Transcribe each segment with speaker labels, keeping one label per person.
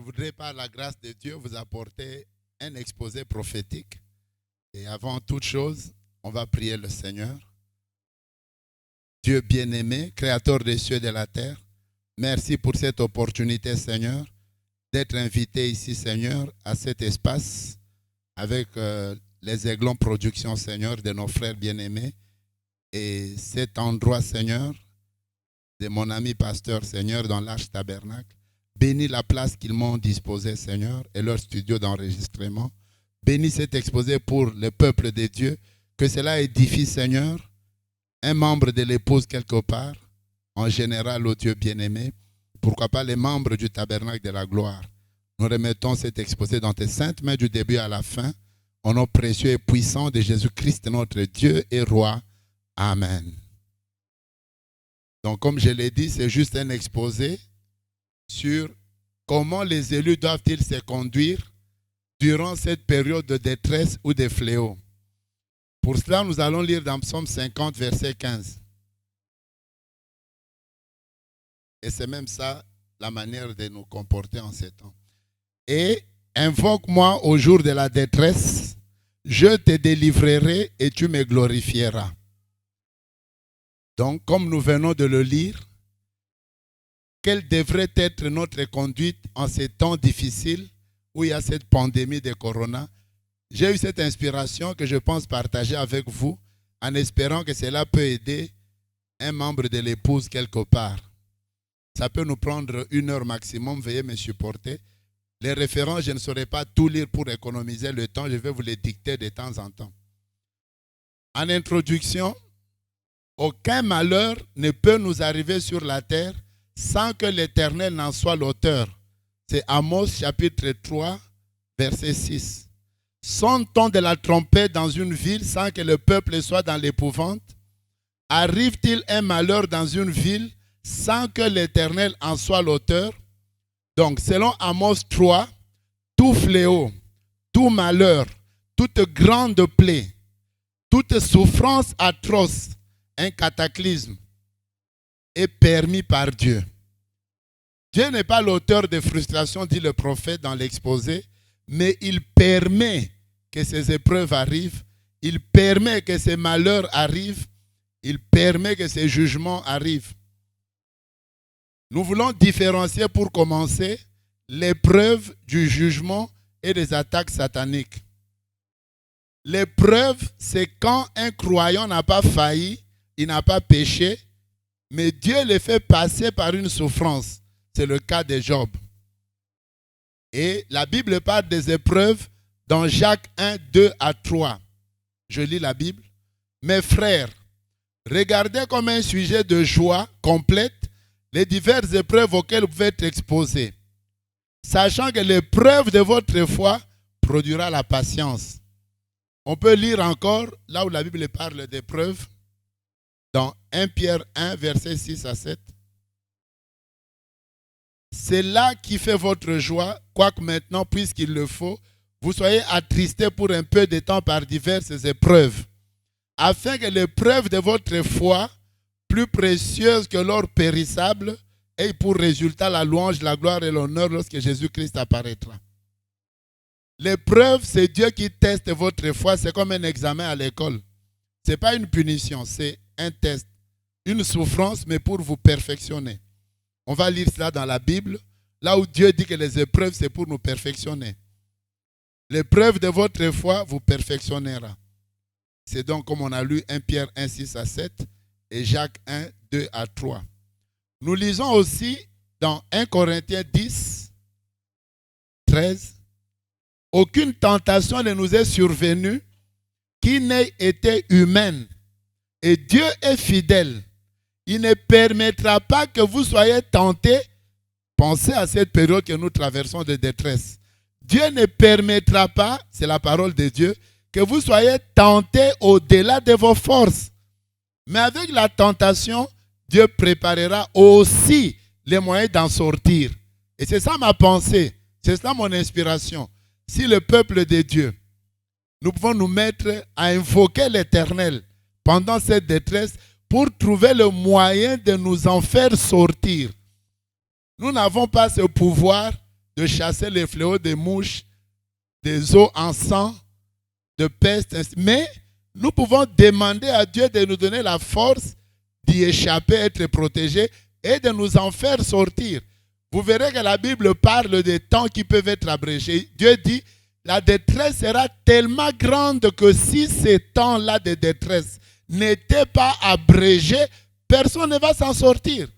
Speaker 1: voudrais par la grâce de Dieu vous apporter un exposé prophétique. Et avant toute chose, on va prier le Seigneur. Dieu bien-aimé, créateur des cieux et de la terre, merci pour cette opportunité, Seigneur, d'être invité ici, Seigneur, à cet espace avec les Aiglons Productions, Seigneur, de nos frères bien-aimés. Et cet endroit, Seigneur, de mon ami pasteur, Seigneur, dans l'Arche Tabernacle. Bénis la place qu'ils m'ont disposée, Seigneur, et leur studio d'enregistrement. Bénis cet exposé pour le peuple de Dieu. Que cela édifie, Seigneur, un membre de l'épouse quelque part, en général, au Dieu bien-aimé. Pourquoi pas les membres du tabernacle de la gloire. Nous remettons cet exposé dans tes saintes mains du début à la fin, au nom précieux et puissant de Jésus-Christ, notre Dieu et Roi. Amen. Donc, comme je l'ai dit, c'est juste un exposé sur comment les élus doivent-ils se conduire durant cette période de détresse ou de fléau. Pour cela, nous allons lire dans Psaume 50, verset 15. Et c'est même ça la manière de nous comporter en ces temps. Et invoque-moi au jour de la détresse, je te délivrerai et tu me glorifieras. Donc, comme nous venons de le lire, quelle devrait être notre conduite en ces temps difficiles où il y a cette pandémie de corona? J'ai eu cette inspiration que je pense partager avec vous en espérant que cela peut aider un membre de l'épouse quelque part. Ça peut nous prendre 1 heure maximum, veuillez me supporter. Les références, je ne saurais pas tout lire pour économiser le temps, je vais vous les dicter de temps en temps. En introduction, aucun malheur ne peut nous arriver sur la terre sans que l'Éternel n'en soit l'auteur. C'est Amos chapitre 3, verset 6. Sonne-t-on de la trompette dans une ville sans que le peuple soit dans l'épouvante? Arrive-t-il un malheur dans une ville sans que l'Éternel en soit l'auteur? Donc, selon Amos 3, tout fléau, tout malheur, toute grande plaie, toute souffrance atroce, un cataclysme, est permis par Dieu. Dieu n'est pas l'auteur de frustration, dit le prophète dans l'exposé, mais il permet que ces épreuves arrivent, il permet que ces malheurs arrivent, il permet que ces jugements arrivent. Nous voulons différencier pour commencer l'épreuve du jugement et des attaques sataniques. L'épreuve, c'est quand un croyant n'a pas failli, il n'a pas péché, mais Dieu le fait passer par une souffrance. C'est le cas de Job. Et la Bible parle des épreuves dans Jacques 1, 2 à 3. Je lis la Bible. Mes frères, regardez comme un sujet de joie complète les diverses épreuves auxquelles vous pouvez être exposés, sachant que l'épreuve de votre foi produira la patience. On peut lire encore, là où la Bible parle d'épreuves, dans 1 Pierre 1, verset 6 à 7. C'est là qui fait votre joie, quoique maintenant, puisqu'il le faut, vous soyez attristés pour un peu de temps par diverses épreuves, afin que l'épreuve de votre foi, plus précieuse que l'or périssable, ait pour résultat la louange, la gloire et l'honneur lorsque Jésus-Christ apparaîtra. L'épreuve, c'est Dieu qui teste votre foi, c'est comme un examen à l'école. Ce n'est pas une punition, c'est un test, une souffrance, mais pour vous perfectionner. On va lire cela dans la Bible, là où Dieu dit que les épreuves, c'est pour nous perfectionner. L'épreuve de votre foi vous perfectionnera. C'est donc comme on a lu 1 Pierre 1, 6 à 7 et Jacques 1, 2 à 3. Nous lisons aussi dans 1 Corinthiens 10, 13. Aucune tentation ne nous est survenue qui n'ait été humaine. Et Dieu est fidèle. Il ne permettra pas que vous soyez tentés. Pensez à cette période que nous traversons de détresse. Dieu ne permettra pas, c'est la parole de Dieu, que vous soyez tentés au-delà de vos forces. Mais avec la tentation, Dieu préparera aussi les moyens d'en sortir. Et c'est ça ma pensée, c'est ça mon inspiration. Si le peuple de Dieu, nous pouvons nous mettre à invoquer l'Éternel pendant cette détresse pour trouver le moyen de nous en faire sortir. Nous n'avons pas ce pouvoir de chasser les fléaux des mouches, des eaux en sang, de peste. Mais nous pouvons demander à Dieu de nous donner la force d'y échapper, être protégés et de nous en faire sortir. Vous verrez que la Bible parle des temps qui peuvent être abrégés. Dieu dit, la détresse sera tellement grande que si ces temps-là de détresse n'étaient pas abrégés, personne ne va s'en sortir.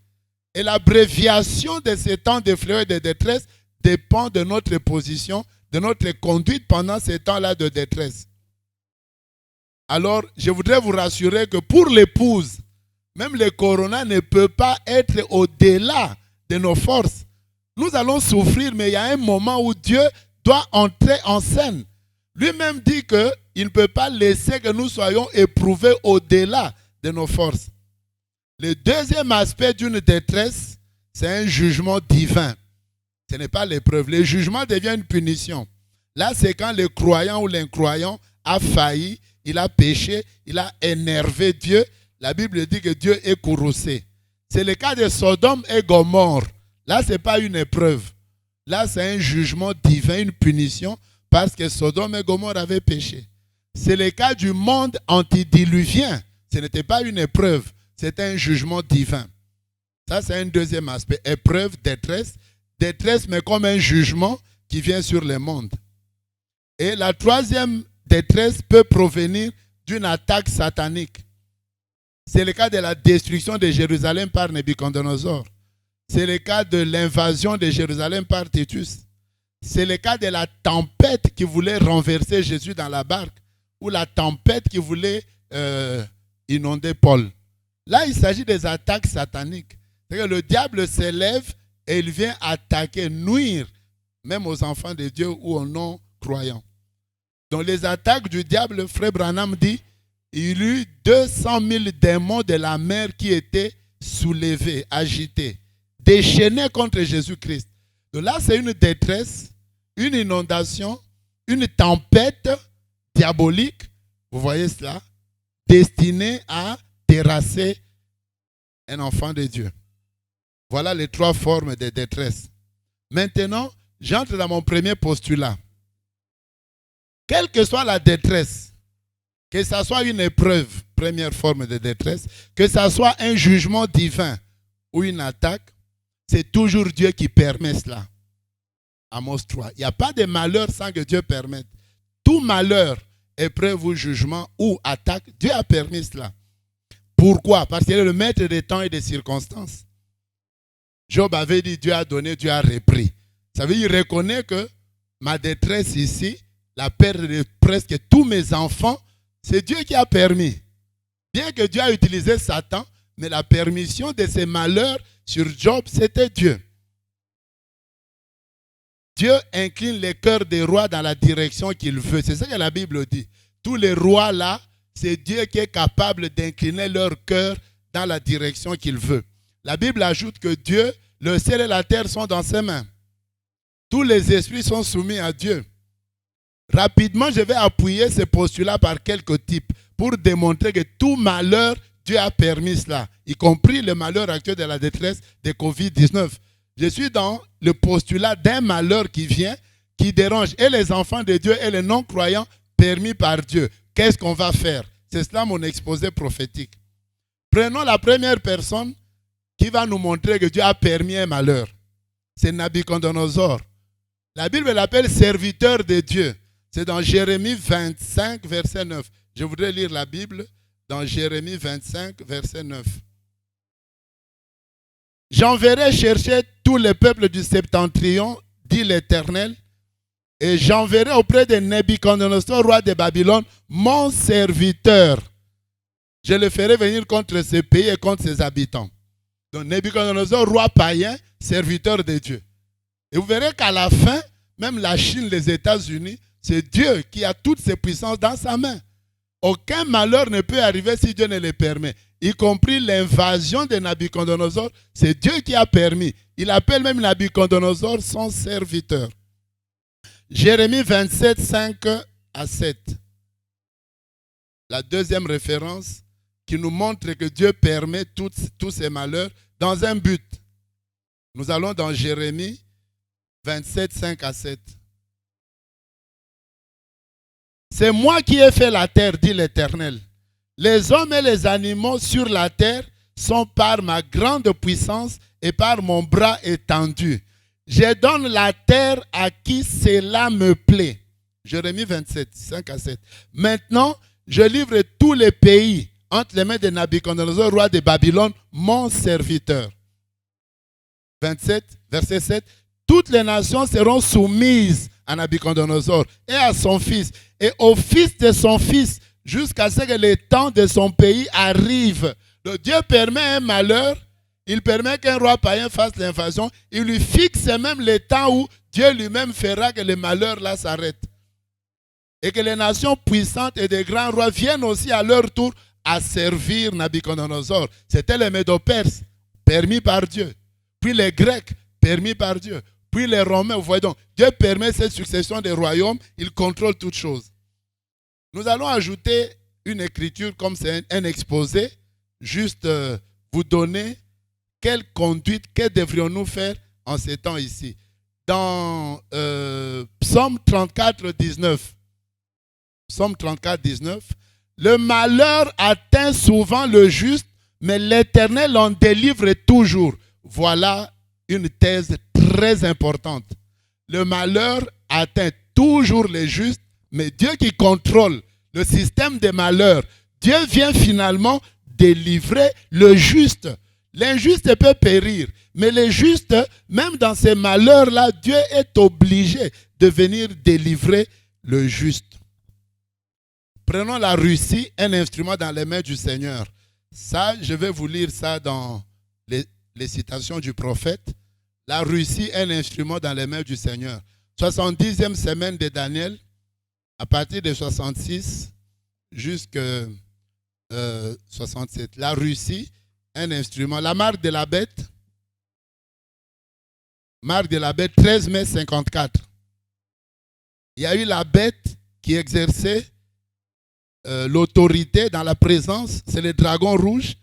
Speaker 1: Et l'abréviation de ces temps de fléau et de détresse dépend de notre position, de notre conduite pendant ces temps-là de détresse. Alors, je voudrais vous rassurer que pour l'épouse, même le corona ne peut pas être au-delà de nos forces. Nous allons souffrir, mais il y a un moment où Dieu doit entrer en scène. Lui-même dit qu'il ne peut pas laisser que nous soyons éprouvés au-delà de nos forces. Le deuxième aspect d'une détresse, c'est un jugement divin. Ce n'est pas l'épreuve. Le jugement devient une punition. Là, c'est quand le croyant ou l'incroyant a failli, il a péché, il a énervé Dieu. La Bible dit que Dieu est courroucé. C'est le cas de Sodome et Gomorrhe. Là, ce n'est pas une épreuve. Là, c'est un jugement divin, une punition, parce que Sodome et Gomorrhe avaient péché. C'est le cas du monde antidiluvien. Ce n'était pas une épreuve, c'était un jugement divin. Ça, c'est un deuxième aspect. Épreuve, détresse. Détresse, mais comme un jugement qui vient sur le monde. Et la troisième détresse peut provenir d'une attaque satanique. C'est le cas de la destruction de Jérusalem par Nebuchadnezzar. C'est le cas de l'invasion de Jérusalem par Titus. C'est le cas de la tempête qui voulait renverser Jésus dans la barque, ou la tempête qui voulait inonder Paul. Là, il s'agit des attaques sataniques. C'est que le diable s'élève et il vient attaquer, nuire, même aux enfants de Dieu ou aux non-croyants. Donc les attaques du diable, Frère Branham dit, il y eut 200 000 démons de la mer qui étaient soulevés, agités, déchaînés contre Jésus-Christ. Donc là, c'est une détresse, une inondation, une tempête diabolique, vous voyez cela, destinée à terrasser un enfant de Dieu. Voilà les trois formes de détresse. Maintenant, j'entre dans mon premier postulat. Quelle que soit la détresse, que ce soit une épreuve, première forme de détresse, que ce soit un jugement divin ou une attaque, c'est toujours Dieu qui permet cela. Amos 3. Il n'y a pas de malheur sans que Dieu permette. Tout malheur, épreuve ou jugement ou attaque, Dieu a permis cela. Pourquoi? Parce qu'il est le maître des temps et des circonstances. Job avait dit Dieu a donné, Dieu a repris. Ça veut dire qu'il reconnaît que ma détresse ici, la perte de presque tous mes enfants, c'est Dieu qui a permis. Bien que Dieu a utilisé Satan, mais la permission de ces malheurs sur Job, c'était Dieu. Dieu incline les cœurs des rois dans la direction qu'il veut. C'est ça que la Bible dit. Tous les rois là, c'est Dieu qui est capable d'incliner leur cœur dans la direction qu'il veut. La Bible ajoute que Dieu, le ciel et la terre sont dans ses mains. Tous les esprits sont soumis à Dieu. Rapidement, je vais appuyer ce postulat par quelques types pour démontrer que tout malheur, Dieu a permis cela, y compris le malheur actuel de la détresse de Covid-19. Je suis dans le postulat d'un malheur qui vient, qui dérange et les enfants de Dieu et les non-croyants permis par Dieu. Qu'est-ce qu'on va faire? C'est cela mon exposé prophétique. Prenons la première personne qui va nous montrer que Dieu a permis un malheur. C'est Nabuchodonosor. La Bible l'appelle serviteur de Dieu. C'est dans Jérémie 25, verset 9. Je voudrais lire la Bible dans Jérémie 25, verset 9. J'enverrai chercher tous les peuples du septentrion, dit l'Éternel, et j'enverrai auprès de Nebuchadnezzar, roi de Babylone, mon serviteur. Je le ferai venir contre ce pays et contre ses habitants. Donc Nebuchadnezzar, roi païen, serviteur de Dieu. Et vous verrez qu'à la fin, même la Chine, les États-Unis, c'est Dieu qui a toutes ces puissances dans sa main. Aucun malheur ne peut arriver si Dieu ne le permet. Y compris l'invasion de Nabuchodonosor, c'est Dieu qui a permis. Il appelle même Nabuchodonosor son serviteur. Jérémie 27, 5 à 7. La deuxième référence qui nous montre que Dieu permet tous ces malheurs dans un but. Nous allons dans Jérémie 27, 5 à 7. C'est moi qui ai fait la terre, dit l'Éternel. Les hommes et les animaux sur la terre sont par ma grande puissance et par mon bras étendu. Je donne la terre à qui cela me plaît. Jérémie 27, 5 à 7. Maintenant, je livre tous les pays entre les mains de Nabuchodonosor, roi de Babylone, mon serviteur. 27, verset 7. Toutes les nations seront soumises à Nabuchodonosor et à son fils et au fils de son fils jusqu'à ce que le temps de son pays arrive. Donc Dieu permet un malheur, il permet qu'un roi païen fasse l'invasion, il lui fixe même le temps où Dieu lui-même fera que le malheur là s'arrête. Et que les nations puissantes et des grands rois viennent aussi à leur tour à servir Nabuchodonosor. C'était les Médo-Perses, permis par Dieu. Puis les Grecs, permis par Dieu. Puis les Romains, vous voyez donc, Dieu permet cette succession des royaumes, il contrôle toutes choses. Nous allons ajouter une écriture comme c'est un exposé, juste vous donner quelle conduite, que devrions-nous faire en ces temps ici. Dans Psaume 34, 19, Psaume 34, 19, le malheur atteint souvent le juste, mais l'Éternel en délivre toujours. Voilà une thèse très importante. Le malheur atteint toujours les justes, mais Dieu qui contrôle le système des malheurs, Dieu vient finalement délivrer le juste. L'injuste peut périr, mais le juste, même dans ces malheurs-là, Dieu est obligé de venir délivrer le juste. Prenons la Russie, un instrument dans les mains du Seigneur. Ça, je vais vous lire ça dans les citations du prophète. La Russie, un instrument dans les mains du Seigneur. 70e semaine de Daniel, à partir de 66 jusqu'à 67. La Russie, un instrument. La marque de la bête, 13 mai 54. Il y a eu la bête qui exerçait l'autorité dans la présence, c'est le dragon rouge.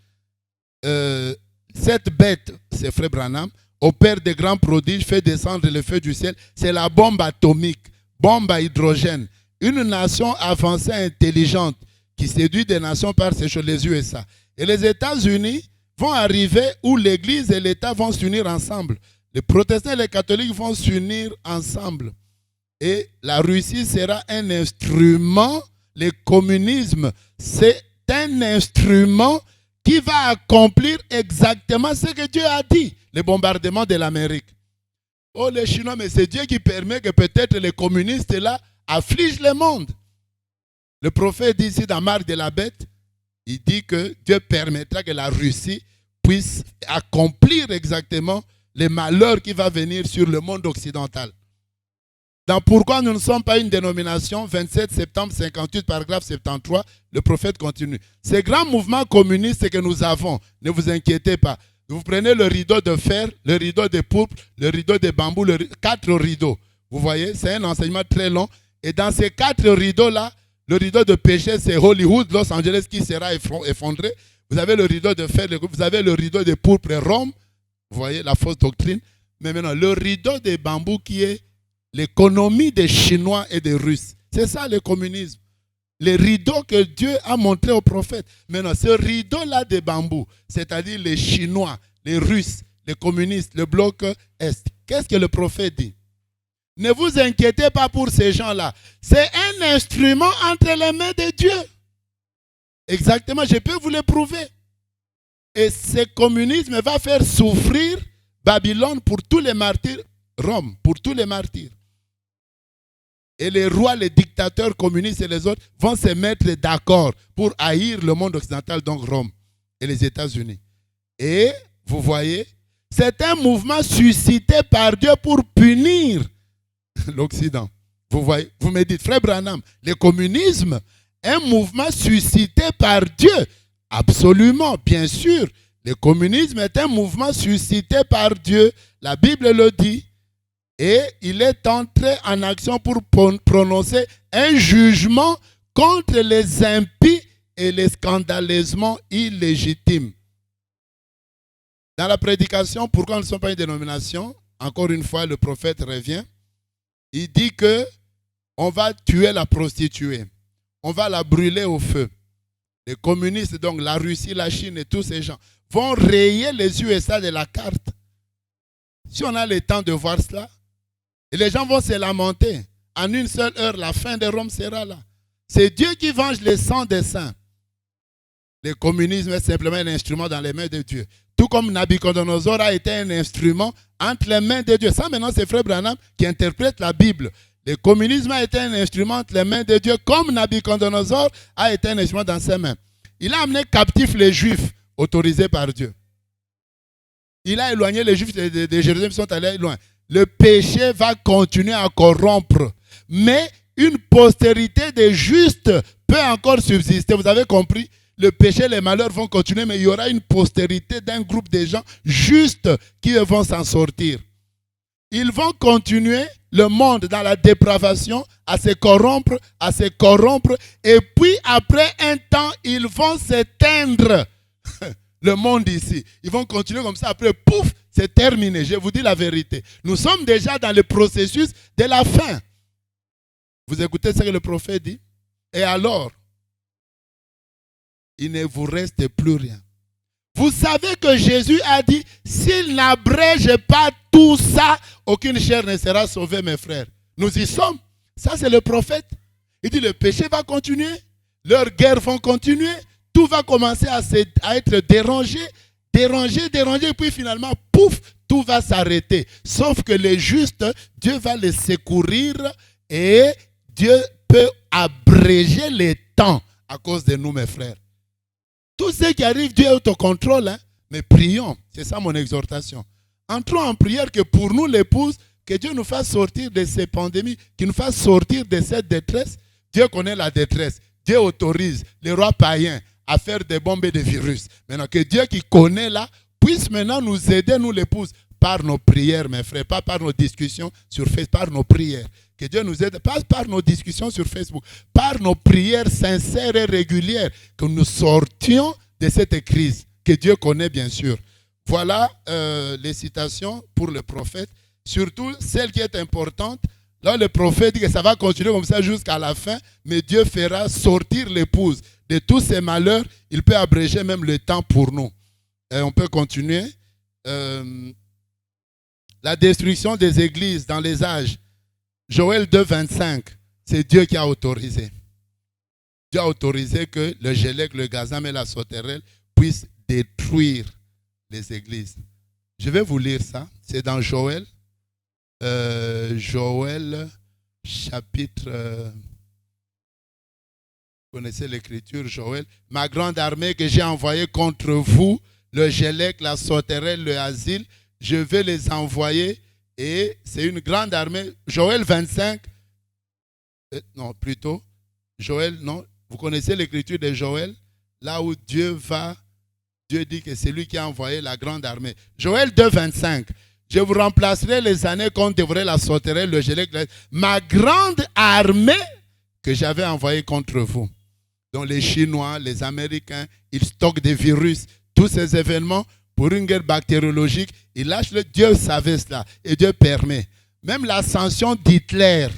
Speaker 1: Cette bête, c'est Frère Branham, opère de grands prodiges, fait descendre le feu du ciel. C'est la bombe atomique, bombe à hydrogène. Une nation avancée, intelligente, qui séduit des nations par ses choses, les USA. Et les États-Unis vont arriver où l'Église et l'État vont s'unir ensemble. Les protestants et les catholiques vont s'unir ensemble. Et la Russie sera un instrument. Le communisme, c'est un instrument qui va accomplir exactement ce que Dieu a dit, le bombardement de l'Amérique. Oh, les Chinois, mais c'est Dieu qui permet que peut-être les communistes là affligent le monde. Le prophète dit ici dans Marc de la Bête, il dit que Dieu permettra que la Russie puisse accomplir exactement les malheurs qui vont venir sur le monde occidental. Dans Pourquoi nous ne sommes pas une dénomination, 27 septembre 58, paragraphe 73, le prophète continue. Ces grands mouvements communistes que nous avons, ne vous inquiétez pas. Vous prenez le rideau de fer, le rideau de pourpre, le rideau de bambou, 4 rideaux. Vous voyez, c'est un enseignement très long. Et dans ces 4 rideaux-là, le rideau de péché, c'est Hollywood, Los Angeles qui sera effondré. Vous avez le rideau de fer, vous avez le rideau de pourpre, Rome. Vous voyez, la fausse doctrine. Mais maintenant, le rideau de bambou qui est l'économie des Chinois et des Russes. C'est ça le communisme. Les rideaux que Dieu a montrés aux prophètes. Maintenant, ce rideau-là de bambou, c'est-à-dire les Chinois, les Russes, les communistes, le bloc Est. Qu'est-ce que le prophète dit? Ne vous inquiétez pas pour ces gens-là. C'est un instrument entre les mains de Dieu. Exactement, je peux vous le prouver. Et ce communisme va faire souffrir Babylone pour tous les martyrs, Rome, pour tous les martyrs. Et les rois, les dictateurs communistes et les autres vont se mettre d'accord pour haïr le monde occidental, donc Rome et les États-Unis. Et vous voyez, c'est un mouvement suscité par Dieu pour punir l'Occident. Vous voyez, vous me dites, Frère Branham, le communisme, un mouvement suscité par Dieu. Absolument, bien sûr. Le communisme est un mouvement suscité par Dieu. La Bible le dit. Et il est entré en action pour prononcer un jugement contre les impies et les scandaleusement illégitimes. Dans la prédication, pourquoi nous ne sommes pas une dénomination, encore une fois, le prophète revient. Il dit que on va tuer la prostituée. On va la brûler au feu. Les communistes, donc la Russie, la Chine et tous ces gens, vont rayer les USA de la carte. Si on a le temps de voir cela, et les gens vont se lamenter. En une seule heure, la fin de Rome sera là. C'est Dieu qui venge les sang des saints. Le communisme est simplement un instrument dans les mains de Dieu. Tout comme Nabucodonosor a été un instrument entre les mains de Dieu. Ça, maintenant, c'est Frère Branham qui interprète la Bible. Le communisme a été un instrument entre les mains de Dieu, comme Nabucodonosor a été un instrument dans ses mains. Il a amené captifs les Juifs, autorisés par Dieu. Il a éloigné les Juifs de Jérusalem, ils sont allés loin. Le péché va continuer à corrompre. Mais une postérité des justes peut encore subsister. Vous avez compris? Le péché et les malheurs vont continuer, mais il y aura une postérité d'un groupe de gens justes qui vont s'en sortir. Ils vont continuer le monde dans la dépravation, à se corrompre, et puis après un temps, ils vont s'éteindre. Le monde ici. Ils vont continuer comme ça, après, pouf, c'est terminé. Je vous dis la vérité. Nous sommes déjà dans le processus de la fin. Vous écoutez ce que le prophète dit? Et alors, il ne vous reste plus rien. Vous savez que Jésus a dit, s'il n'abrège pas tout ça, aucune chair ne sera sauvée, mes frères. Nous y sommes. Ça, c'est le prophète. Il dit, le péché va continuer, leurs guerres vont continuer, tout va commencer à être dérangé, et puis finalement, pouf, tout va s'arrêter. Sauf que les justes, Dieu va les secourir et Dieu peut abréger les temps à cause de nous, mes frères. Tout ce qui arrive, Dieu est au contrôle, hein? Mais prions, c'est ça mon exhortation. Entrons en prière que pour nous, l'épouse, que Dieu nous fasse sortir de ces pandémies, qu'il nous fasse sortir de cette détresse. Dieu connaît la détresse. Dieu autorise les rois païens à faire des bombes et des virus. Maintenant, que Dieu qui connaît là, puisse maintenant nous aider, nous l'épouse, par nos prières, mes frères, pas par nos discussions sur Facebook, par nos prières. Que Dieu nous aide, pas par nos discussions sur Facebook, par nos prières sincères et régulières, que nous sortions de cette crise, que Dieu connaît bien sûr. Voilà les citations pour le prophète, surtout celle qui est importante. Là, le prophète dit que ça va continuer comme ça jusqu'à la fin, mais Dieu fera sortir l'épouse de tous ses malheurs. Il peut abréger même le temps pour nous. Et on peut continuer. La destruction des églises dans les âges. Joël 2, 25, c'est Dieu qui a autorisé. Dieu a autorisé que le Gélec, le Gazam et la sauterelle puissent détruire les églises. Je vais vous lire ça. C'est dans Joël. Joël, chapitre... vous connaissez l'écriture, Joël. Ma grande armée que j'ai envoyée contre vous, le Gélec, la sauterelle, le asile, je vais les envoyer. Et c'est une grande armée. Joël 25, non, plutôt, Joël, non, vous connaissez l'écriture de Joël, là où Dieu dit que c'est lui qui a envoyé la grande armée. Joël 2, 25, je vous remplacerai les années qu'on devrait la sauterelle, le Gélec, ma grande armée que j'avais envoyée contre vous. Donc les Chinois, les Américains, ils stockent des virus, tous ces événements, pour une guerre bactériologique, il lâche le Dieu savait cela et Dieu permet. Même l'ascension d'Hitler,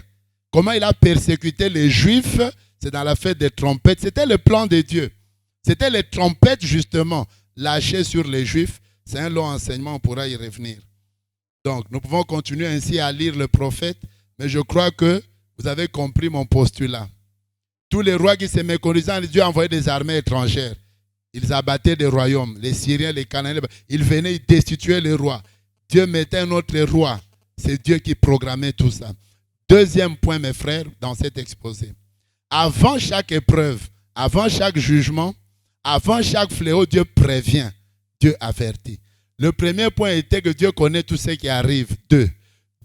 Speaker 1: comment il a persécuté les Juifs, c'est dans la fête des trompettes. C'était le plan de Dieu. C'était les trompettes justement lâchées sur les Juifs. C'est un long enseignement, on pourra y revenir. Donc nous pouvons continuer ainsi à lire le prophète, mais je crois que vous avez compris mon postulat. Tous les rois qui se méconnaissaient, Dieu a envoyé des armées étrangères. Ils abattaient des royaumes, les Syriens, les Cananéens. Ils venaient, ils destituaient les rois. Dieu mettait un autre roi. C'est Dieu qui programmait tout ça. Deuxième point, mes frères, dans cet exposé. Avant chaque épreuve, avant chaque jugement, avant chaque fléau, Dieu prévient, Dieu avertit. Le premier point était que Dieu connaît tout ce qui arrive. 2.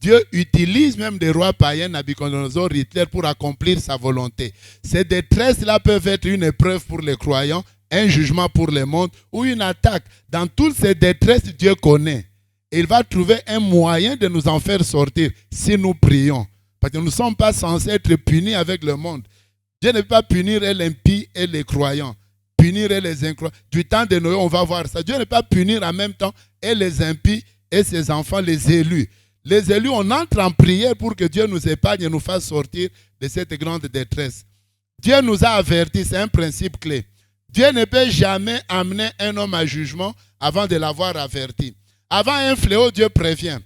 Speaker 1: Dieu utilise même des rois païens, Nabucodonosor, Hitler, pour accomplir sa volonté. Ces détresses-là peuvent être une épreuve pour les croyants, un jugement pour le monde ou une attaque. Dans toutes ces détresses, Dieu connaît. Et il va trouver un moyen de nous en faire sortir si nous prions. Parce que nous ne sommes pas censés être punis avec le monde. Dieu ne peut pas punir l'impie et les croyants. Punir les incroyants. Du temps de Noé, on va voir ça. Dieu ne peut pas punir en même temps et les impies et ses enfants, les élus. Les élus, on entre en prière pour que Dieu nous épargne et nous fasse sortir de cette grande détresse. Dieu nous a avertis, c'est un principe clé. Dieu ne peut jamais amener un homme à jugement avant de l'avoir averti. Avant un fléau, Dieu prévient.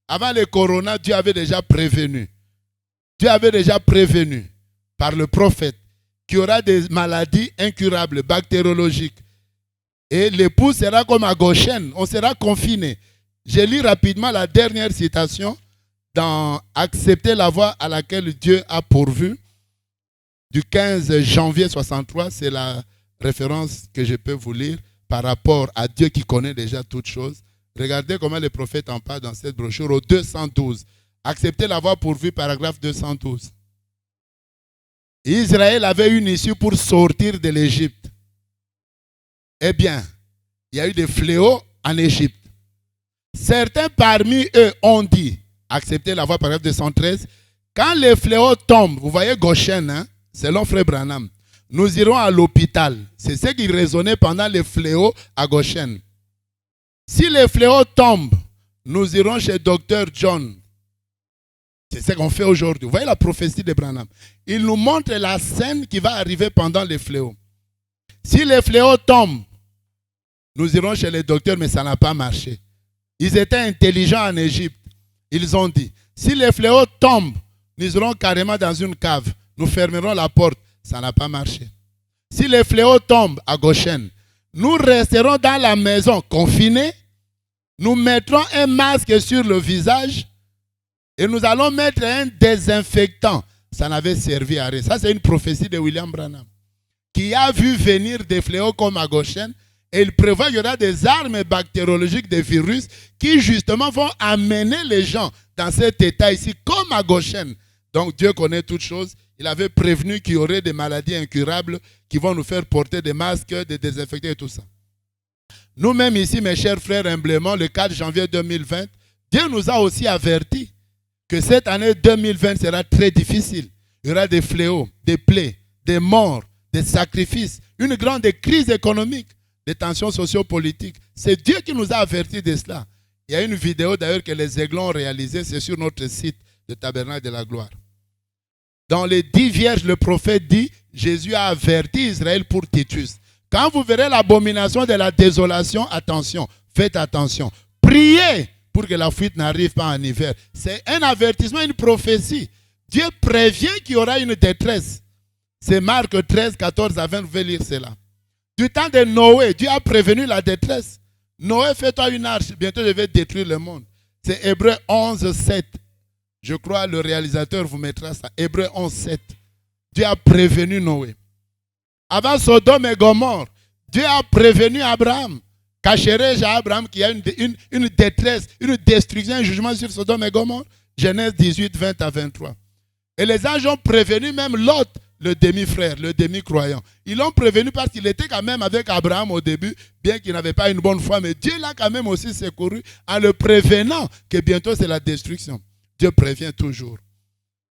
Speaker 1: Avant le corona, Dieu avait déjà prévenu. Dieu avait déjà prévenu par le prophète qu'il y aura des maladies incurables, bactériologiques. Et l'époux sera comme à Goshen, on sera confiné. Je lis rapidement la dernière citation dans Accepter la voie à laquelle Dieu a pourvu, du 15 janvier 63, c'est la référence que je peux vous lire par rapport à Dieu qui connaît déjà toutes choses. Regardez comment le prophète en parle dans cette brochure au 212. Accepter la voie pourvue, paragraphe 212. Israël avait une issue pour sortir de l'Égypte. Eh bien, il y a eu des fléaux en Égypte. Certains parmi eux ont dit, acceptez la voie, paragraphe 213, quand les fléaux tombent, vous voyez Goshen, hein, selon Frère Branham, nous irons à l'hôpital. C'est ce qui résonnait pendant les fléaux à Goshen. Si les fléaux tombent, nous irons chez Dr. John. C'est ce qu'on fait aujourd'hui. Vous voyez la prophétie de Branham. Il nous montre la scène qui va arriver pendant les fléaux. Si les fléaux tombent, nous irons chez les docteurs, mais ça n'a pas marché. Ils étaient intelligents en Égypte. Ils ont dit, si les fléaux tombent, nous irons carrément dans une cave. Nous fermerons la porte. Ça n'a pas marché. Si les fléaux tombent à Goshen, nous resterons dans la maison confinés. Nous mettrons un masque sur le visage et nous allons mettre un désinfectant. Ça n'avait servi à rien. Ça, c'est une prophétie de William Branham qui a vu venir des fléaux comme à Goshen. Et il prévoit qu'il y aura des armes bactériologiques, des virus, qui justement vont amener les gens dans cet état ici, comme à Goshen. Donc Dieu connaît toutes choses. Il avait prévenu qu'il y aurait des maladies incurables qui vont nous faire porter des masques, des désinfectants et tout ça. Nous-mêmes ici, mes chers frères, humblement, le 4 janvier 2020, Dieu nous a aussi avertis que cette année 2020 sera très difficile. Il y aura des fléaux, des plaies, des morts, des sacrifices, une grande crise économique, des tensions sociopolitiques. C'est Dieu qui nous a avertis de cela. Il y a une vidéo d'ailleurs que les Aiglons ont réalisée, c'est sur notre site de Tabernacle de la Gloire. Dans les 10 vierges, le prophète dit, Jésus a averti Israël pour Titus. Quand vous verrez l'abomination de la désolation, attention, faites attention. Priez pour que la fuite n'arrive pas en hiver. C'est un avertissement, une prophétie. Dieu prévient qu'il y aura une détresse. C'est Marc 13, 14 à 20, vous pouvez lire cela. Du temps de Noé, Dieu a prévenu la détresse. Noé, fais-toi une arche, bientôt je vais détruire le monde. C'est Hébreux 11, 7. Je crois le réalisateur vous mettra ça. Hébreux 11, 7. Dieu a prévenu Noé. Avant Sodome et Gomorrhe, Dieu a prévenu Abraham. Cacherai-je à Abraham qu'il y a une détresse, une destruction, un jugement sur Sodome et Gomorrhe? Genèse 18, 20 à 23. Et les anges ont prévenu même Lot, le demi-frère, le demi-croyant. Ils l'ont prévenu parce qu'il était quand même avec Abraham au début, bien qu'il n'avait pas une bonne foi. Mais Dieu l'a quand même aussi secouru en le prévenant que bientôt c'est la destruction. Dieu prévient toujours.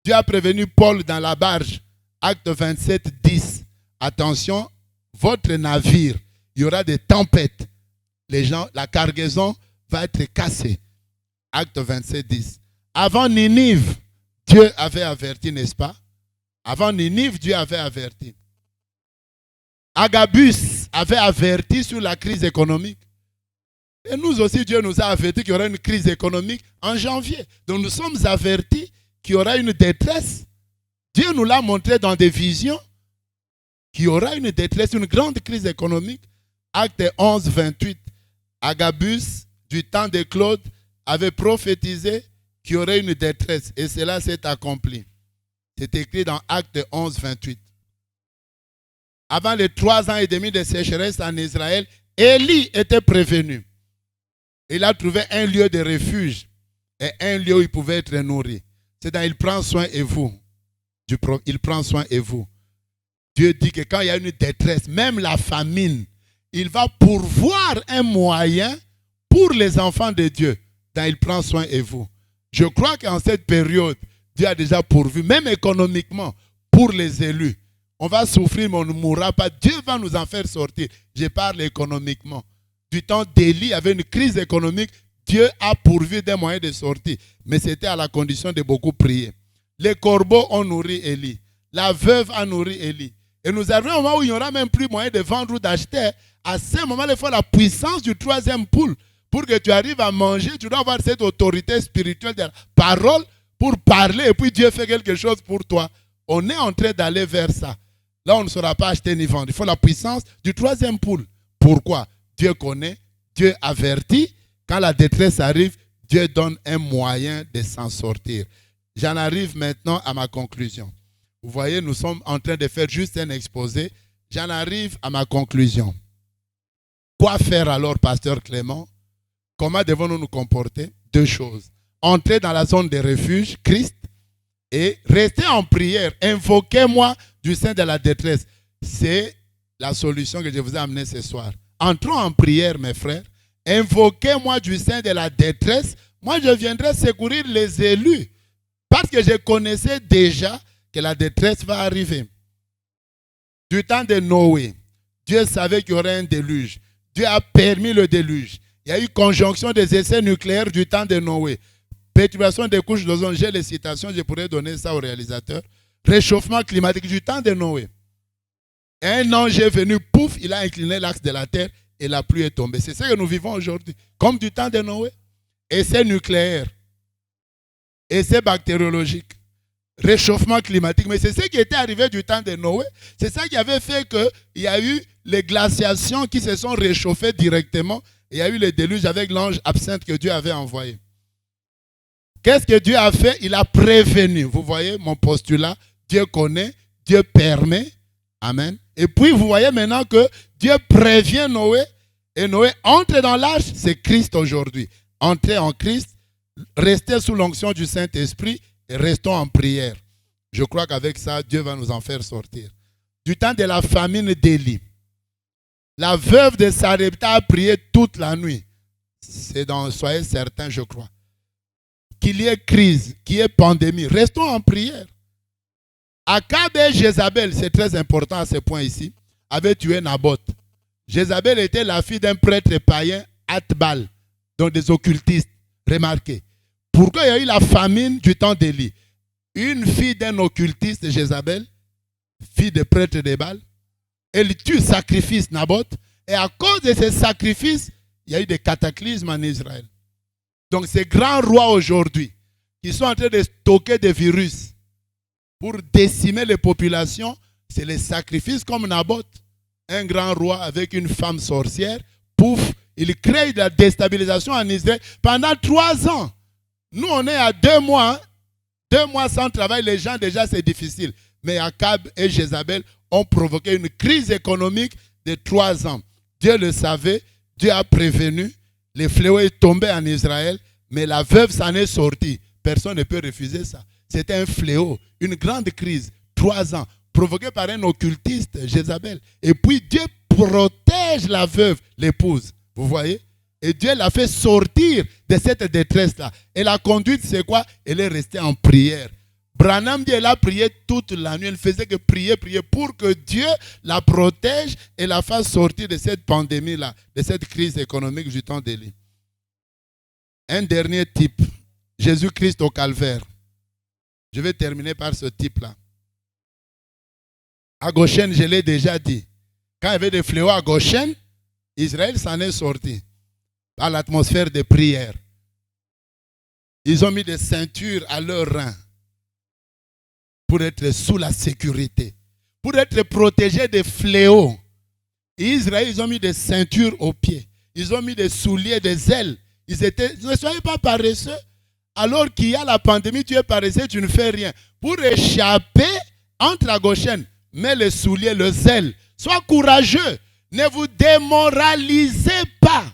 Speaker 1: Dieu a prévenu Paul dans la barge, acte 27, 10. Attention, votre navire, il y aura des tempêtes. Les gens, la cargaison va être cassée. Acte 27, 10. Avant Ninive, Dieu avait averti, n'est-ce pas? Avant Ninive, Dieu avait averti. Agabus avait averti sur la crise économique. Et nous aussi, Dieu nous a averti qu'il y aura une crise économique en janvier. Donc nous sommes avertis qu'il y aura une détresse. Dieu nous l'a montré dans des visions qu'il y aura une détresse, une grande crise économique. Acte 11, 28. Agabus, du temps de Claude, avait prophétisé qu'il y aurait une détresse. Et cela s'est accompli. C'est écrit dans Acte 11, 28. Avant les 3 ans et demi de sécheresse en Israël, Élie était prévenu. Il a trouvé un lieu de refuge et un lieu où il pouvait être nourri. C'est dans il prend soin de vous. Il prend soin de vous. Dieu dit que quand il y a une détresse, même la famine, il va pourvoir un moyen pour les enfants de Dieu. Dans il prend soin de vous. Je crois qu'en cette période, Dieu a déjà pourvu, même économiquement, pour les élus. On va souffrir, mais on ne mourra pas. Dieu va nous en faire sortir. Je parle économiquement. Du temps d'Élie, il y avait une crise économique. Dieu a pourvu des moyens de sortie, mais c'était à la condition de beaucoup prier. Les corbeaux ont nourri Élie. La veuve a nourri Élie. Et nous arrivons au moment où il n'y aura même plus moyen de vendre ou d'acheter. À ce moment, il faut la puissance du troisième poule. Pour que tu arrives à manger, tu dois avoir cette autorité spirituelle de la parole pour parler et puis Dieu fait quelque chose pour toi. On est en train d'aller vers ça. Là, on ne saura pas acheter ni vendre. Il faut la puissance du troisième poule. Pourquoi? Dieu connaît, Dieu avertit. Quand la détresse arrive, Dieu donne un moyen de s'en sortir. J'en arrive maintenant à ma conclusion. Vous voyez, nous sommes en train de faire juste un exposé. J'en arrive à ma conclusion. Quoi faire alors, pasteur Clément? Comment devons-nous nous comporter? Deux choses. Entrer dans la zone de refuge, Christ, et rester en prière. Invoquez-moi du sein de la détresse. C'est la solution que je vous ai amenée ce soir. Entrons en prière, mes frères. Invoquez-moi du sein de la détresse. Moi, je viendrai secourir les élus. Parce que je connaissais déjà que la détresse va arriver. Du temps de Noé, Dieu savait qu'il y aurait un déluge. Dieu a permis le déluge. Il y a eu conjonction des essais nucléaires du temps de Noé. Perturbation des couches d'ozone, j'ai les citations, je pourrais donner ça au réalisateur. Réchauffement climatique du temps de Noé. Un ange est venu, pouf, il a incliné l'axe de la terre et la pluie est tombée. C'est ça que nous vivons aujourd'hui. Comme du temps de Noé. Essais nucléaires. Essais bactériologiques. Réchauffement climatique. Mais c'est ce qui était arrivé du temps de Noé. C'est ça qui avait fait qu'il y a eu les glaciations qui se sont réchauffées directement. Il y a eu le déluge avec l'ange absinthe que Dieu avait envoyé. Qu'est-ce que Dieu a fait? Il a prévenu. Vous voyez mon postulat. Dieu connaît, Dieu permet. Amen. Et puis vous voyez maintenant que Dieu prévient Noé. Et Noé entre dans l'arche. C'est Christ aujourd'hui. Entrez en Christ. Restez sous l'onction du Saint-Esprit. Et restons en prière. Je crois qu'avec ça, Dieu va nous en faire sortir. Du temps de la famine d'Élie. La veuve de Sarepta a prié toute la nuit. C'est dans Soyez certains, je crois. Qu'il y ait crise, qu'il y ait pandémie. Restons en prière. Akab et Jézabel, c'est très important à ce point ici, avaient tué Naboth. Jézabel était la fille d'un prêtre païen, Atbal, donc des occultistes. Remarquez. Pourquoi il y a eu la famine du temps d'Élie? Une fille d'un occultiste, Jézabel, fille de prêtre de Baal, elle tue, sacrifice Naboth. Et à cause de ces sacrifices, il y a eu des cataclysmes en Israël. Donc ces grands rois aujourd'hui, qui sont en train de stocker des virus pour décimer les populations, c'est les sacrifices comme Naboth. Un grand roi avec une femme sorcière, pouf, il crée de la déstabilisation en Israël pendant 3 ans. Nous, on est à 2 mois. 2 mois sans travail, les gens déjà, c'est difficile. Mais Akab et Jézabel ont provoqué une crise économique de 3 ans. Dieu le savait, Dieu a prévenu. Le fléau est tombé en Israël, mais la veuve s'en est sortie. Personne ne peut refuser ça. C'était un fléau, une grande crise, 3 ans, provoquée par un occultiste, Jézabel. Et puis Dieu protège la veuve, l'épouse. Vous voyez? Et Dieu l'a fait sortir de cette détresse-là. Et la conduite, c'est quoi? Elle est restée en prière. Branham dit, elle a prié toute la nuit. Elle faisait que prier, prier pour que Dieu la protège et la fasse sortir de cette pandémie-là, de cette crise économique du temps d'Élie. Un dernier type. Jésus-Christ au calvaire. Je vais terminer par ce type-là. À Goshen, je l'ai déjà dit. Quand il y avait des fléaux à Goshen, Israël s'en est sorti par l'atmosphère de prière. Ils ont mis des ceintures à leurs reins pour être sous la sécurité, pour être protégés des fléaux. Et Israël, ils ont mis des ceintures aux pieds. Ils ont mis des souliers, des ailes. Ne soyez pas paresseux. Alors qu'il y a la pandémie, tu es paresseux, tu ne fais rien. Pour échapper, entre à Goshen, mets les souliers, le zèle. Sois courageux. Ne vous démoralisez pas.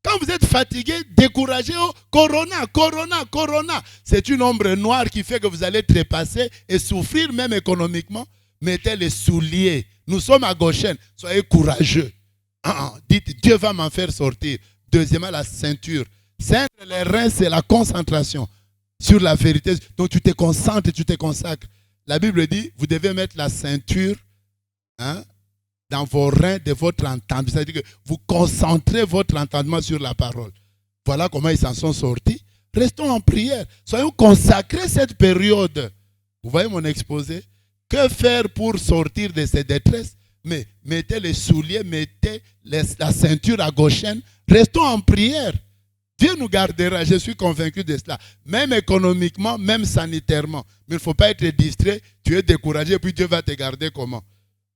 Speaker 1: Quand vous êtes fatigué, découragé, oh, corona, corona, corona. C'est une ombre noire qui fait que vous allez trépasser et souffrir même économiquement. Mettez les souliers. Nous sommes à Goshen. Soyez courageux. Dites, Dieu va m'en faire sortir. Deuxièmement, la ceinture. Ceindre les reins, c'est la concentration sur la vérité. Donc tu te concentres, tu te consacres. La Bible dit, vous devez mettre la ceinture dans vos reins de votre entendement. C'est-à-dire que vous concentrez votre entendement sur la parole. Voilà comment ils s'en sont sortis. Restons en prière. Soyons consacrés cette période. Vous voyez mon exposé? Que faire pour sortir de ces détresses? Mais mettez les souliers, mettez la ceinture à gauchaine. Restons en prière. Dieu nous gardera, je suis convaincu de cela. Même économiquement, même sanitairement. Mais il ne faut pas être distrait, tu es découragé, puis Dieu va te garder comment?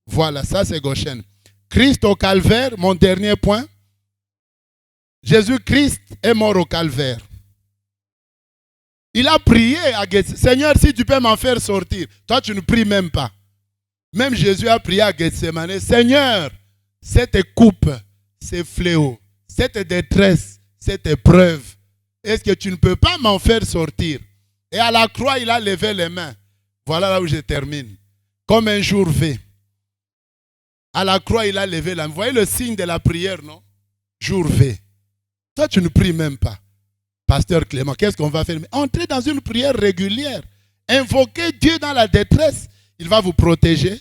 Speaker 1: Voilà, ça c'est gauchaine. Christ au calvaire, mon dernier point. Jésus-Christ est mort au calvaire. Il a prié à Gethsemane. Seigneur, si tu peux m'en faire sortir. Toi, tu ne pries même pas. Même Jésus a prié à Gethsemane. Seigneur, cette coupe, ces fléaux, cette détresse, cette épreuve, est-ce que tu ne peux pas m'en faire sortir? Et à la croix, il a levé les mains. Voilà là où je termine. Comme un jour V. À la croix, il a levé la main. Vous voyez le signe de la prière, non? Jour V. Toi, tu ne pries même pas. Pasteur Clément, qu'est-ce qu'on va faire? Entrez dans une prière régulière. Invoquez Dieu dans la détresse. Il va vous protéger.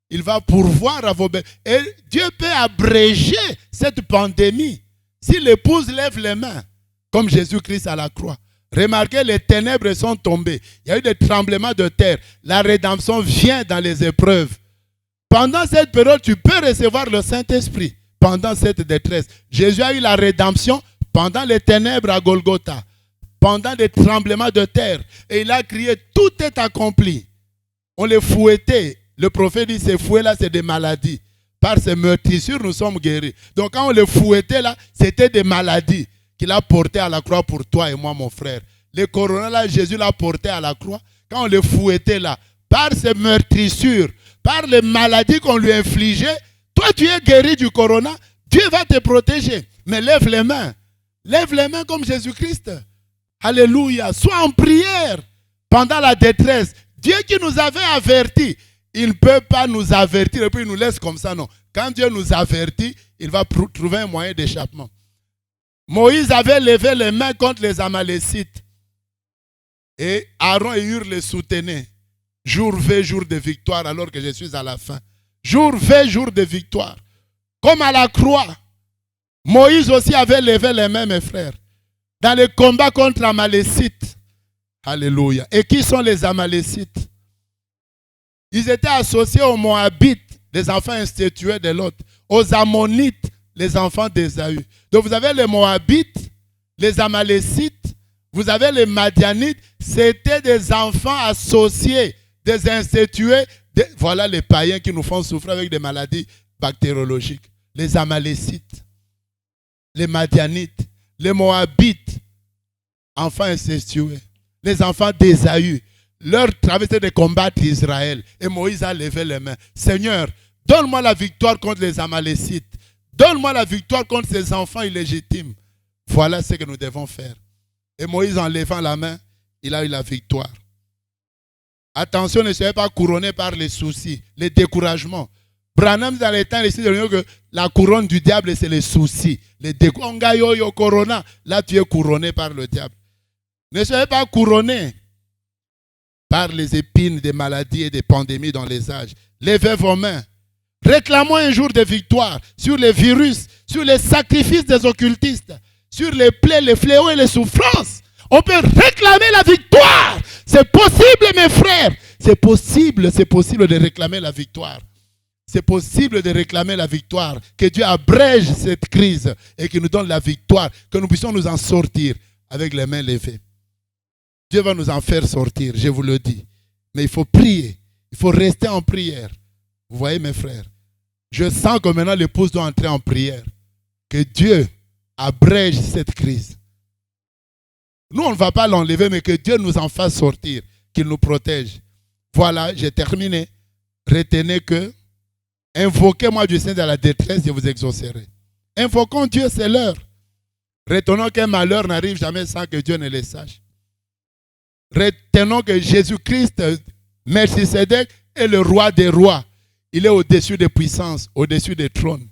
Speaker 1: Il va pourvoir à vos besoins. Et Dieu peut abréger cette pandémie si l'épouse lève les mains, comme Jésus-Christ à la croix. Remarquez, les ténèbres sont tombées. Il y a eu des tremblements de terre. La rédemption vient dans les épreuves. Pendant cette période, tu peux recevoir le Saint-Esprit. Pendant cette détresse, Jésus a eu la rédemption pendant les ténèbres à Golgotha, pendant des tremblements de terre. Et il a crié, tout est accompli. On les fouettait. Le prophète dit, ces fouets-là, c'est des maladies. Par ces meurtrissures, nous sommes guéris. Donc quand on les fouettait là, c'était des maladies qu'il a portées à la croix pour toi et moi, mon frère. Les coronas là, Jésus l'a porté à la croix. Quand on les fouettait là, par ces meurtrissures, par les maladies qu'on lui infligeait, toi tu es guéri du corona, Dieu va te protéger. Mais lève les mains. Lève les mains comme Jésus-Christ. Alléluia. Sois en prière pendant la détresse. Dieu qui nous avait avertis, il ne peut pas nous avertir et puis il nous laisse comme ça, non. Quand Dieu nous avertit, il va trouver un moyen d'échappement. Moïse avait levé les mains contre les Amalécites. Et Aaron et Hur les soutenaient. Jour V, jour de victoire, alors que je suis à la fin. Jour V, jour de victoire. Comme à la croix. Moïse aussi avait levé les mains, mes frères. Dans le combat contre Amalécites. Alléluia. Et qui sont les Amalécites? Ils étaient associés aux Moabites, les enfants institués de l'autre, aux Ammonites, les enfants d'Ésaü. Donc vous avez les Moabites, les Amalécites, vous avez les Madianites, c'était des enfants associés, des institués, voilà les païens qui nous font souffrir avec des maladies bactériologiques. Les Amalécites, les Madianites, les Moabites, enfants incestueux, les enfants d'Ésaü. Leur travail c'était de combattre Israël. Et Moïse a levé les mains. Seigneur, donne-moi la victoire contre les Amalécites. Donne-moi la victoire contre ces enfants illégitimes. Voilà ce que nous devons faire. Et Moïse, en levant la main, il a eu la victoire. Attention, ne soyez pas couronné par les soucis, les découragements. Branham, dans les temps, ici, que la couronne du diable, c'est les soucis. Les découragements. Là, tu es couronné par le diable. Ne soyez pas couronné par les épines des maladies et des pandémies dans les âges. Levez vos mains. Réclamons un jour de victoire sur les virus, sur les sacrifices des occultistes, sur les plaies, les fléaux et les souffrances. On peut réclamer la victoire. C'est possible, mes frères. C'est possible de réclamer la victoire. C'est possible de réclamer la victoire. Que Dieu abrège cette crise et qu'il nous donne la victoire. Que nous puissions nous en sortir avec les mains levées. Dieu va nous en faire sortir, je vous le dis. Mais il faut prier. Il faut rester en prière. Vous voyez, mes frères, je sens que maintenant l'épouse doit entrer en prière. Que Dieu abrège cette crise. Nous, on ne va pas l'enlever, mais que Dieu nous en fasse sortir, qu'il nous protège. Voilà, j'ai terminé. Retenez que, invoquez-moi du sein de la détresse, je vous exaucerai. Invoquons Dieu, c'est l'heure. Retenons qu'un malheur n'arrive jamais sans que Dieu ne le sache. Retenons que Jésus-Christ, Melchisédek, est le roi des rois. Il est au-dessus des puissances, au-dessus des trônes.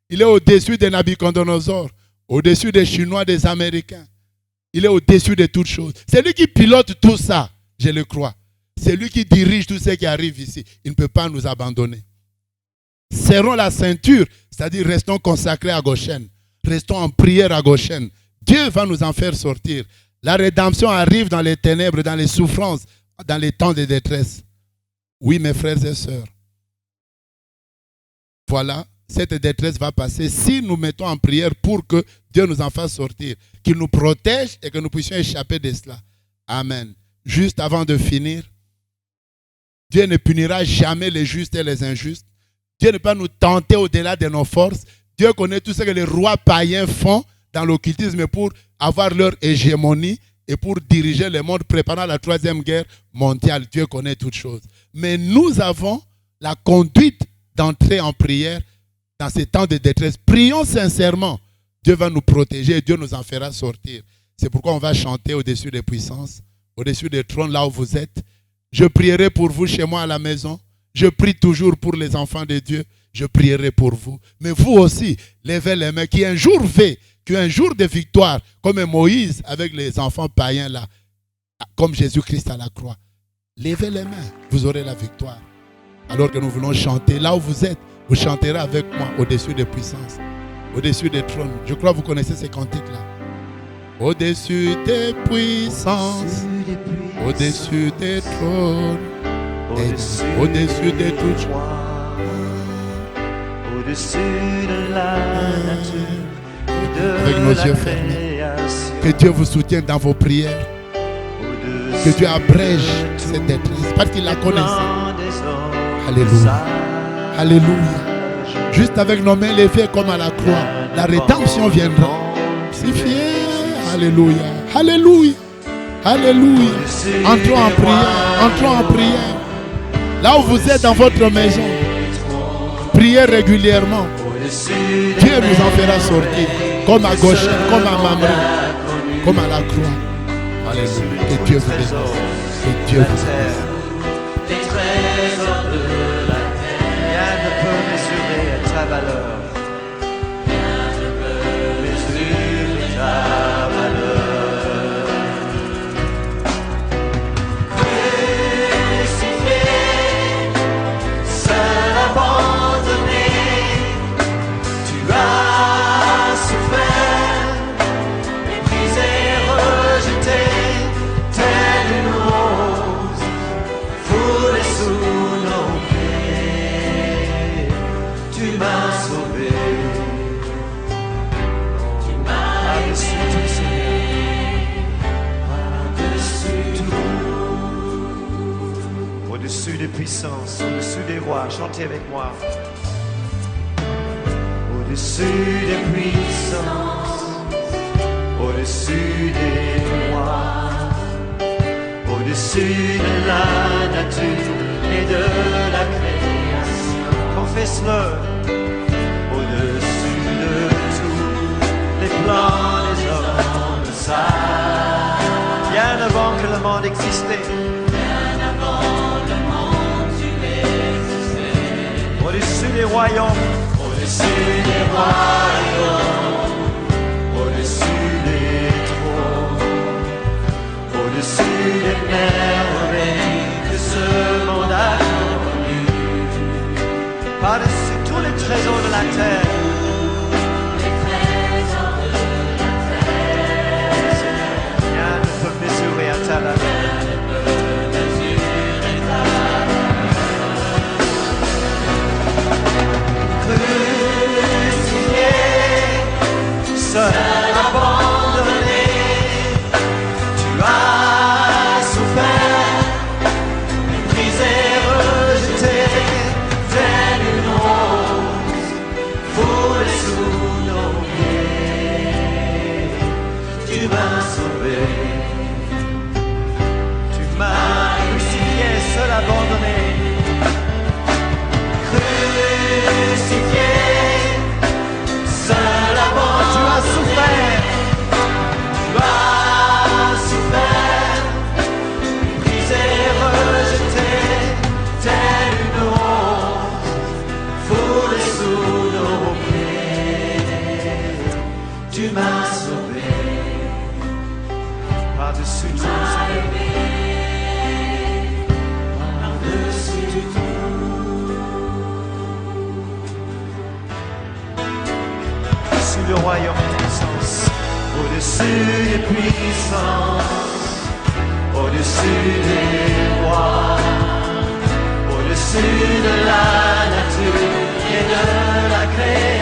Speaker 1: Il est au-dessus des Nabucodonosor, au-dessus des Chinois, des Américains. Il est au-dessus de toutes choses. C'est lui qui pilote tout ça, je le crois. C'est lui qui dirige tout ce qui arrive ici. Il ne peut pas nous abandonner. Serrons la ceinture, c'est-à-dire restons consacrés à Goshen. Restons en prière à Goshen. Dieu va nous en faire sortir. La rédemption arrive dans les ténèbres, dans les souffrances, dans les temps de détresse. Oui, mes frères et sœurs. Voilà, cette détresse va passer si nous mettons en prière pour que Dieu nous en fasse sortir, qu'il nous protège et que nous puissions échapper de cela. Amen. Juste avant de finir, Dieu ne punira jamais les justes et les injustes. Dieu ne peut pas nous tenter au-delà de nos forces. Dieu connaît tout ce que les rois païens font dans l'occultisme pour avoir leur hégémonie et pour diriger le monde, préparant la 3e guerre mondiale. Dieu connaît toutes choses. Mais nous avons la conduite d'entrer en prière dans ces temps de détresse. Prions sincèrement. Dieu va nous protéger et Dieu nous en fera sortir. C'est pourquoi on va chanter au-dessus des puissances, au-dessus des trônes, là où vous êtes. Je prierai pour vous chez moi à la maison. Je prie toujours pour les enfants de Dieu. Je prierai pour vous. Mais vous aussi, levez les mains. Qu'il y ait un jour fait, qu'il y ait un jour de victoire, comme Moïse avec les enfants païens là, comme Jésus-Christ à la croix. Levez les mains, vous aurez la victoire. Alors que nous voulons chanter, là où vous êtes, vous chanterez avec moi au-dessus des puissances, au-dessus des trônes. Je crois que vous connaissez ces cantiques-là. Au-dessus des puissances, au-dessus des trônes, au-dessus de toutes choses,
Speaker 2: au-dessus de la nature,
Speaker 1: avec nos yeux fermés. Que Dieu vous soutienne dans vos prières. Que Dieu abrège cette détresse, parce qu'il la connaissait. Alléluia. Alléluia. Juste avec nos mains levées comme à la croix, la rédemption viendra. C'est fier. Alléluia. Alléluia. Alléluia. Entrons en prière. Entrons en prière. Là où vous êtes dans votre maison, priez régulièrement. Dieu nous en fera sortir. Comme à Goshen, comme à Mamré, comme à la croix. Alléluia. Que Dieu vous bénisse. Que Dieu vous bénisse.
Speaker 2: Les trésors de la terre, rien ne peut mesurer ta valeur. Rien ne peut mesurer ta valeur. Crucifié, seul abandonné, tu as souffert, méprisé, rejeté, tel une rose foulée sous nos pieds. Tu m'as sauvé, tu m'as par-dessus tout, Seigneur, par-dessus tout, au-dessus des puissances, au-dessus des rois. Chantez avec moi. Au-dessus des puissances, au-dessus des rois, au-dessus de la nature et de la création. Confesse-le. Au-dessus de tout, les plans des hommes le savent. Bien avant que le monde existait, bien avant le monde tu existais. Au-dessus des royaumes, au-dessus des royaumes, au-dessus des trônes, au-dessus des merveilles que ce monde a connues, par-dessus tous les trésors de la terre. Les trésors de la terre, Seigneur, rien ne peut mesurer à ta valeur. Crucifié, seul abandonné, tu as souffert, méprisé, rejeté, tel une rose foulée sous nos pieds. Tu m'as sauvé, tu m'as crucifié, seul abandonné. Crucifié, seul abandonné, tu as souffert, brisé, rejeté, tel une rose foulée sous nos pieds. Tu m'as sauvé, par-dessus tout, par-dessus tout. Le royaume de puissance, au-dessus des puissances, au-dessus des rois, au-dessus de la nature et de la création.